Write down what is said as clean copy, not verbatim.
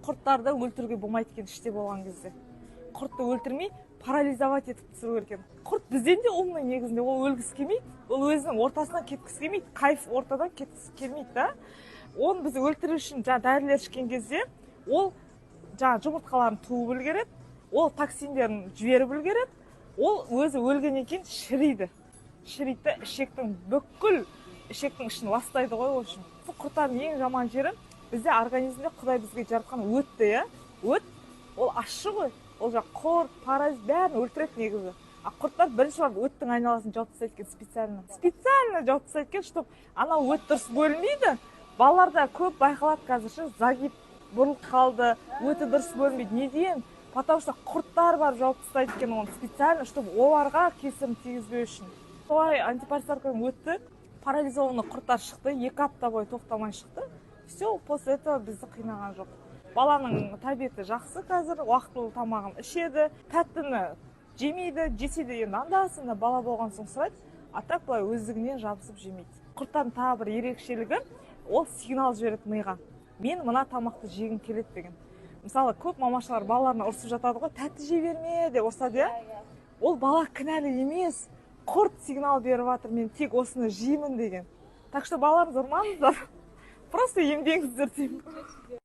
құрттарды өлтіруге болмайды екен іште болған кезде. Құртты өлтірмей парализовать етіп түсіру керек екен. Құрт бізден де умный негізінде, ол өлгісі келмейді, ол өзінің ортасынан кеткісі келмейді, кайф ортадан кеткісі келмейді да. Оны біз өлтіру үшін дәрілер ішкен кезде ол жұмыртқаларын туып үлгереді, ол токсиндерін жіберіп үлгереді, ол өзі өлгеннен кейін шірейді. Шірейді, ішектің бүкіл ішектің ішін ластайды ғой ол үшін. Құрттардың ең жаман жері бізде организмде Құдай бізге жаратқан өтті, я. Өт ол ащы ғой. Ол құрт, паразит бәрін өлтіреді негізі. Құрттар бірінші барып өттің айналасын жауып тастайды екен специально. Специально жауып тастайды екен, чтобы анау өт дұрыс бөлінбейді. Балаларда көп байқалады қазір, загиб бұрылып қалды, өті дұрыс бөлінбейді. Неден? Потому что құрттар барып жауып тастайды екен оны специально, чтобы оларға кесірін тигізбеу үшін. Солай антипаразитаркадан өтті, парализованный құрттар шықты, 2 апта бойы тоқтамай шықты. Все, после этого бізді қинаған жоқ. Баланың тәрбиеті жақсы қазір, уақытылы тамағын ішеді, тәттіні жемейді, жесе де енді анда-санда бала болған соң сұрайды, а так былай өздігінен жабысып жемейді. Құрттардың тағы бір ерекшелігі, ол сигнал жібереді миға. Мен мына тамақты жегім келеді деген. Мысалы, көп мамашылар балаларына ұрсып жатады ғой, тәтті жей берме деп ұрсады, я. Ол бала кінәлі емес. Құрт сигнал беріп жатыр, мен тек осыны жеймін деген. Так что балаларыңызды ұрмаңыздар. Просто емдеңіздер деймін.